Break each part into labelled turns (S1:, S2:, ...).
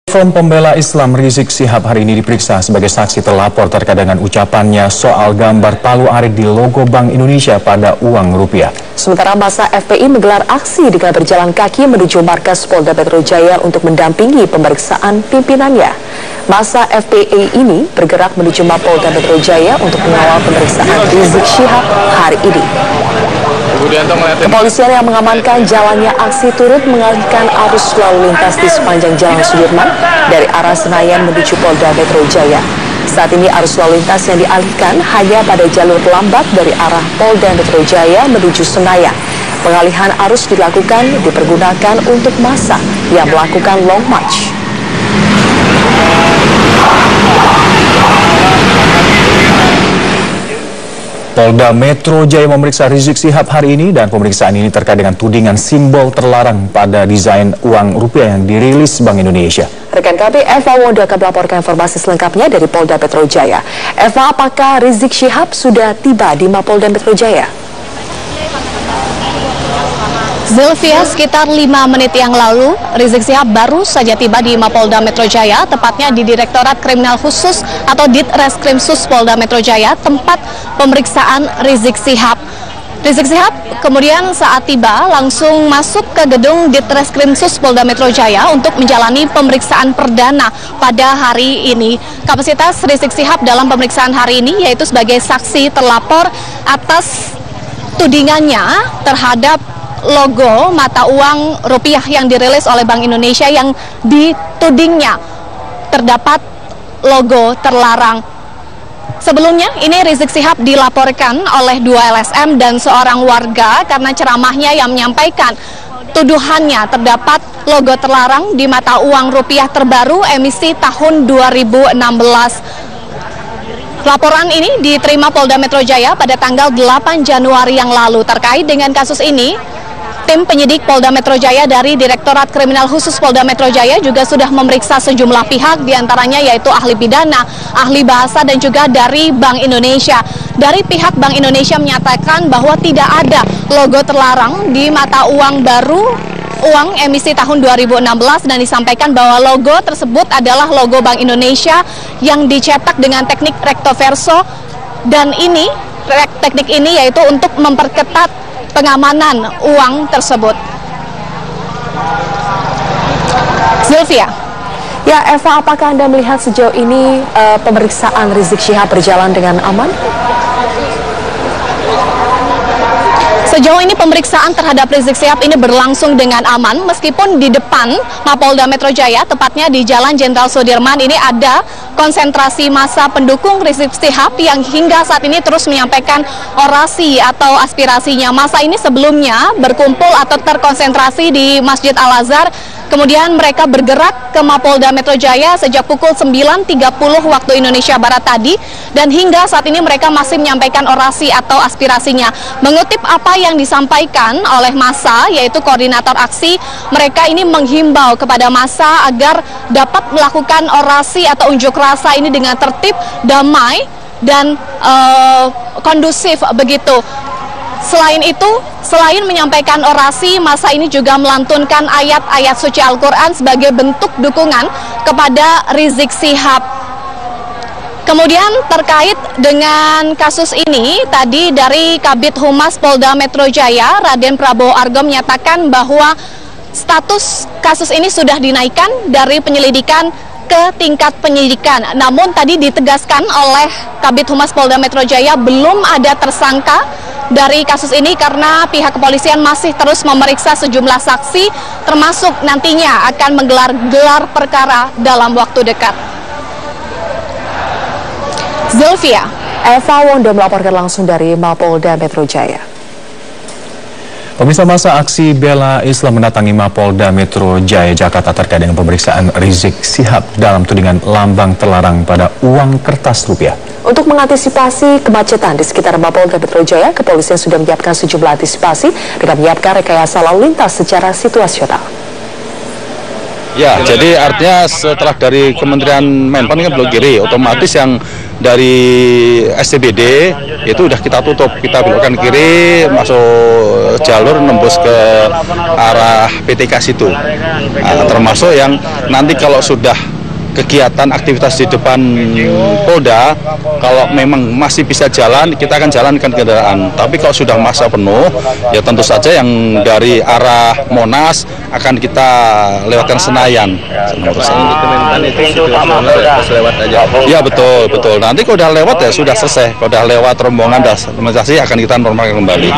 S1: Front Pembela Islam Rizik Syihab hari ini diperiksa sebagai saksi terlapor terkait dengan ucapannya soal gambar palu arit di logo Bank Indonesia pada uang rupiah.
S2: Sementara massa FPI menggelar aksi dengan berjalan kaki menuju markas Polda Metro Jaya untuk mendampingi pemeriksaan pimpinannya. Massa FPI ini bergerak menuju Mapolda Metro Jaya untuk mengawal pemeriksaan Rizik Syihab hari ini. Kepolisian yang mengamankan jalannya aksi turut mengalihkan arus lalu lintas di sepanjang Jalan Sudirman dari arah Senayan menuju Polda Metro Jaya. Saat ini arus lalu lintas yang dialihkan hanya pada jalur lambat dari arah Polda Metro Jaya menuju Senayan. Pengalihan arus dipergunakan untuk massa yang melakukan long march.
S1: Polda Metro Jaya memeriksa Rizik Syihab hari ini dan pemeriksaan ini terkait dengan tudingan simbol terlarang pada desain uang rupiah yang dirilis Bank Indonesia.
S2: Rekan kami Eva Wondo akan melaporkan informasi selengkapnya dari Polda Metro Jaya. Eva, apakah Rizik Syihab sudah tiba di Mapolda Metro Jaya?
S3: Zilvia, sekitar 5 menit yang lalu, Rizik Syihab baru saja tiba di Mapolda Metro Jaya, tepatnya di Direktorat Kriminal Khusus atau Ditreskrimsus Polda Metro Jaya, tempat pemeriksaan Rizik Syihab. Rizik Syihab kemudian saat tiba langsung masuk ke gedung Ditreskrimsus Polda Metro Jaya untuk menjalani pemeriksaan perdana pada hari ini. Kapasitas Rizik Syihab dalam pemeriksaan hari ini yaitu sebagai saksi terlapor atas tudingannya terhadap logo mata uang rupiah yang dirilis oleh Bank Indonesia yang ditudingnya terdapat logo terlarang. Sebelumnya ini Rizik Syihab dilaporkan oleh 2 LSM dan seorang warga karena ceramahnya yang menyampaikan tuduhannya terdapat logo terlarang di mata uang rupiah terbaru emisi tahun 2016. Laporan ini diterima Polda Metro Jaya pada tanggal 8 Januari yang lalu. Terkait dengan kasus ini, tim penyidik Polda Metro Jaya dari Direktorat Kriminal Khusus Polda Metro Jaya juga sudah memeriksa sejumlah pihak, diantaranya yaitu ahli pidana, ahli bahasa, dan juga dari Bank Indonesia. Dari pihak Bank Indonesia menyatakan bahwa tidak ada logo terlarang di mata uang baru uang emisi tahun 2016 dan disampaikan bahwa logo tersebut adalah logo Bank Indonesia yang dicetak dengan teknik recto verso, dan teknik ini yaitu untuk memperketat pengamanan uang tersebut. Zilvia.
S2: Ya, Eva, apakah Anda melihat sejauh ini pemeriksaan Rizik Syihab berjalan dengan aman? Sejauh ini pemeriksaan terhadap Rizik Syihab ini berlangsung dengan aman, meskipun di depan Mapolda Metro Jaya, tepatnya di Jalan Jenderal Sudirman, ini ada konsentrasi massa pendukung Rizik Syihab yang hingga saat ini terus menyampaikan orasi atau aspirasinya. Massa ini sebelumnya berkumpul atau terkonsentrasi di Masjid Al-Azhar, kemudian mereka bergerak ke Mapolda Metro Jaya sejak pukul 9.30 waktu Indonesia Barat tadi, dan hingga saat ini mereka masih menyampaikan orasi atau aspirasinya. Mengutip apa yang disampaikan oleh massa, yaitu koordinator aksi, mereka ini menghimbau kepada massa agar dapat melakukan orasi atau unjuk rasa ini dengan tertib, damai, dan kondusif begitu. Selain itu, selain menyampaikan orasi, massa ini juga melantunkan ayat-ayat suci Al-Quran sebagai bentuk dukungan kepada Rizik Syihab. Kemudian terkait dengan kasus ini, tadi dari Kabid Humas Polda Metro Jaya, Raden Prabowo Argo menyatakan bahwa status kasus ini sudah dinaikkan dari penyelidikan ke tingkat penyidikan. Namun tadi ditegaskan oleh Kabid Humas Polda Metro Jaya belum ada tersangka dari kasus ini karena pihak kepolisian masih terus memeriksa sejumlah saksi, termasuk nantinya akan menggelar gelar perkara dalam waktu dekat. Zilvia. Eva Wondo melaporkan langsung dari Mapolda Metro Jaya.
S1: Pemirsa, masa aksi bela Islam mendatangi Mapolda Metro Jaya Jakarta terkait dengan pemeriksaan Rizik Syihab dalam tudingan lambang terlarang pada uang kertas rupiah.
S2: Untuk mengantisipasi kemacetan di sekitar Mapolda Metro Jaya, kepolisian sudah menyiapkan sejumlah antisipasi dengan menyiapkan rekayasa lalu lintas secara situasional.
S4: Ya, jadi artinya setelah dari Kementerian Menpan kan belok kiri, otomatis yang dari STBD itu udah kita tutup, kita belokkan kiri, masuk jalur nembus ke arah PTK situ. Termasuk yang nanti kalau sudah kegiatan aktivitas di depan Polda, kalau memang masih bisa jalan, kita akan jalankan kendaraan. Tapi kalau sudah masa penuh, ya tentu saja yang dari arah Monas akan kita lewatkan Senayan. Ya betul. Nanti kalau udah lewat ya sudah selesai. Kalau udah lewat rombongan dan normalisasi akan kita normalkan kembali.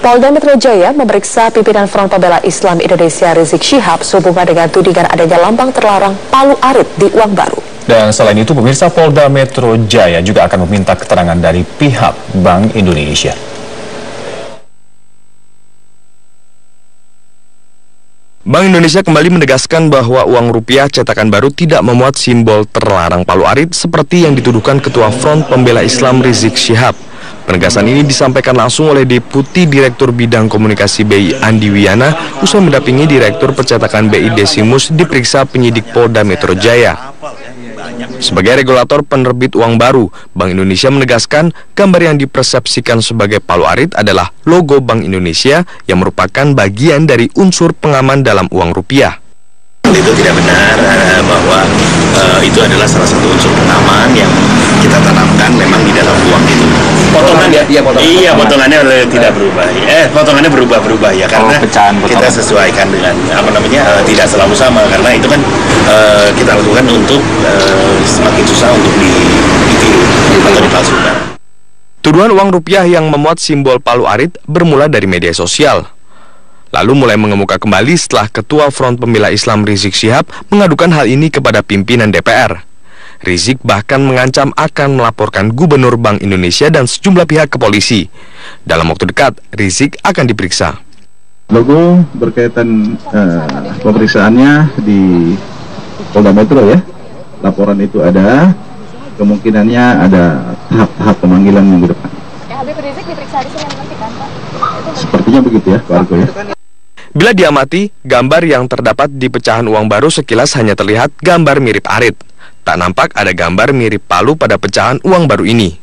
S5: Polda Metro Jaya memeriksa pimpinan Front Pembela Islam Indonesia Rizik Syihab sehubungan dengan tudingan adanya lambang terlarang Palu Arit di Uang Baru.
S1: Dan selain itu, pemirsa, Polda Metro Jaya juga akan meminta keterangan dari pihak Bank Indonesia.
S6: Bank Indonesia kembali menegaskan bahwa uang rupiah cetakan baru tidak memuat simbol terlarang Palu Arit seperti yang dituduhkan Ketua Front Pembela Islam Rizik Syihab. Penegasan ini disampaikan langsung oleh Deputi Direktur Bidang Komunikasi BI Andi Wiyana usai mendampingi Direktur Percetakan BI Desimus diperiksa penyidik Polda Metro Jaya. Sebagai regulator penerbit uang baru, Bank Indonesia menegaskan gambar yang dipersepsikan sebagai Palu Arit adalah logo Bank Indonesia yang merupakan bagian dari unsur pengaman dalam uang rupiah.
S7: Itu tidak benar bahwa itu adalah salah satu unsur pengaman yang kita tanamkan memang di dalam uang itu. Potongan ya? Iya, potongannya tidak berubah. Potongannya berubah ya karena kita sesuaikan dengan tidak selalu sama karena itu kan kita lakukan untuk semakin susah untuk ditiru atau dipalsukan.
S6: Tuduhan uang rupiah yang memuat simbol Palu Arit bermula dari media sosial. Lalu mulai mengemuka kembali setelah Ketua Front Pembela Islam Rizik Syihab mengadukan hal ini kepada pimpinan DPR. Rizik bahkan mengancam akan melaporkan Gubernur Bank Indonesia dan sejumlah pihak ke polisi. Dalam waktu dekat, Rizik akan diperiksa.
S8: Logo berkaitan pemeriksaannya di Polda Metro ya. Laporan itu ada, kemungkinannya ada tahap pemanggilan minggu depan.
S3: Habib Rizik diperiksa di Senin nanti kan, Pak?
S8: Sepertinya begitu ya, Pak Argo ya.
S6: Bila diamati, gambar yang terdapat di pecahan uang baru sekilas hanya terlihat gambar mirip arit. Tak nampak ada gambar mirip palu pada pecahan uang baru ini.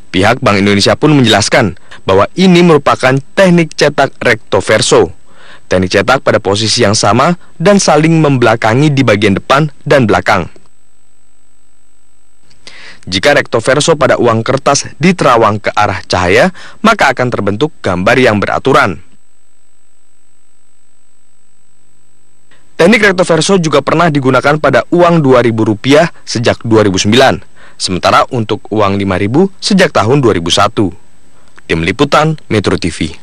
S6: Pihak Bank Indonesia pun menjelaskan bahwa ini merupakan teknik cetak recto verso. Teknik cetak pada posisi yang sama dan saling membelakangi di bagian depan dan belakang. Jika recto verso pada uang kertas diterawang ke arah cahaya, maka akan terbentuk gambar yang beraturan. Teknik recto verso juga pernah digunakan pada uang Rp2.000 sejak 2009, sementara untuk uang Rp5.000 sejak tahun 2001. Tim Liputan Metro TV.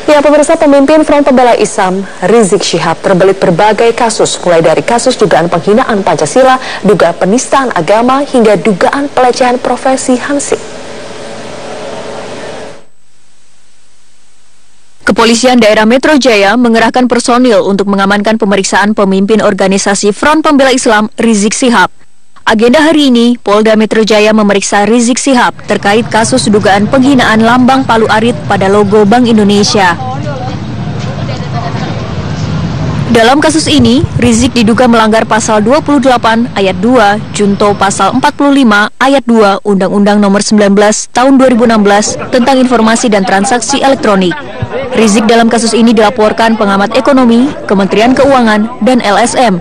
S5: Ya, pemirsa, pemimpin Front Pembela Islam Rizik Syihab terbelit berbagai kasus, mulai dari kasus dugaan penghinaan Pancasila, dugaan penistaan agama, hingga dugaan pelecehan profesi hansip.
S9: Kepolisian Daerah Metro Jaya mengerahkan personil untuk mengamankan pemeriksaan pemimpin organisasi Front Pembela Islam Rizik Syihab. Agenda hari ini, Polda Metro Jaya memeriksa Rizik Syihab terkait kasus dugaan penghinaan lambang Palu Arit pada logo Bank Indonesia. Dalam kasus ini, Rizik diduga melanggar pasal 28 ayat 2, junto pasal 45 ayat 2 Undang-Undang Nomor 19 Tahun 2016 tentang informasi dan transaksi elektronik. Rizik dalam kasus ini dilaporkan pengamat ekonomi, Kementerian Keuangan, dan LSM.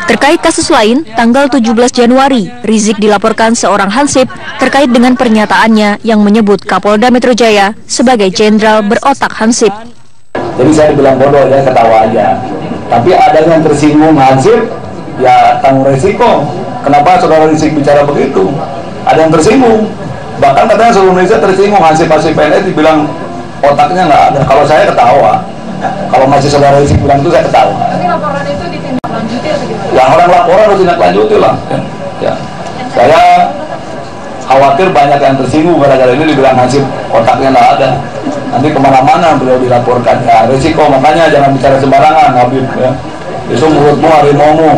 S9: Terkait kasus lain, tanggal 17 Januari, Rizik dilaporkan seorang hansip terkait dengan pernyataannya yang menyebut Kapolda Metro Jaya sebagai jenderal berotak hansip.
S10: Jadi saya dibilang bodoh, ya ketawa aja. Tapi ada yang tersinggung hansip, ya tanggung resiko. Kenapa saudara Rizik bicara begitu? Ada yang tersinggung. Bahkan katanya seluruh Indonesia tersinggung, hansip-hansip PNS dibilang otaknya nggak ada. Kalau saya ketawa. Kalau masih saudara Rizik bilang itu saya ketawa.
S3: Tapi laporan itu ditindaklanjuti atau gimana?
S10: Yang orang laporan harus ditindaklanjuti lah. Ya. Saya khawatir banyak yang tersinggung gara-gara ini dibilang hansip otaknya nggak ada. Nanti kemana-mana beliau dilaporkan. Ya risiko, makanya jangan bicara sembarangan, Habib. Ya. Besok mulutmu harimaumu.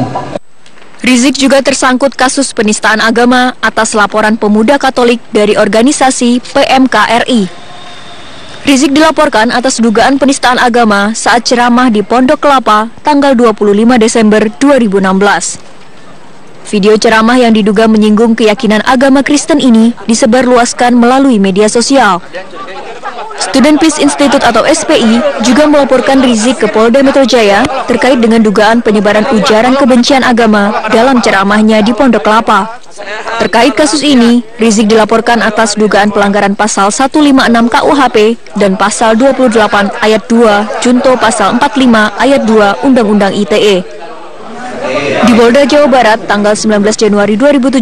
S9: Rizik juga tersangkut kasus penistaan agama atas laporan pemuda Katolik dari organisasi PMKRI. Rizik dilaporkan atas dugaan penistaan agama saat ceramah di Pondok Kelapa tanggal 25 Desember 2016. Video ceramah yang diduga menyinggung keyakinan agama Kristen ini disebarluaskan melalui media sosial. Student Peace Institute atau SPI juga melaporkan Rizik ke Polda Metro Jaya terkait dengan dugaan penyebaran ujaran kebencian agama dalam ceramahnya di Pondok Kelapa. Terkait kasus ini, Rizik dilaporkan atas dugaan pelanggaran pasal 156 KUHP dan pasal 28 ayat 2 junto pasal 45 ayat 2 Undang-Undang ITE. Di Polda Jawa Barat, tanggal 19 Januari 2017,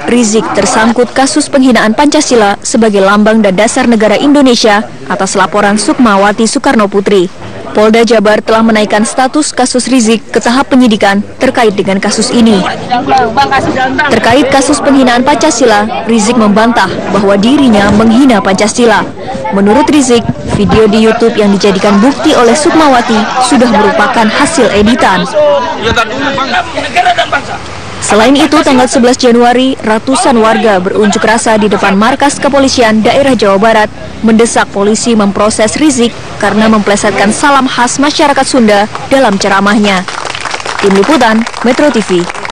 S9: Rizik tersangkut kasus penghinaan Pancasila sebagai lambang dan dasar negara Indonesia atas laporan Sukmawati Soekarno Putri. Polda Jabar telah menaikkan status kasus Rizik ke tahap penyidikan terkait dengan kasus ini. Terkait kasus penghinaan Pancasila, Rizik membantah bahwa dirinya menghina Pancasila. Menurut Rizik, video di YouTube yang dijadikan bukti oleh Sukmawati sudah merupakan hasil editan. Selain itu, tanggal 11 Januari, ratusan warga berunjuk rasa di depan markas kepolisian daerah Jawa Barat mendesak polisi memproses Rizik karena memplesetkan salam khas masyarakat Sunda dalam ceramahnya. Tim Liputan, Metro TV.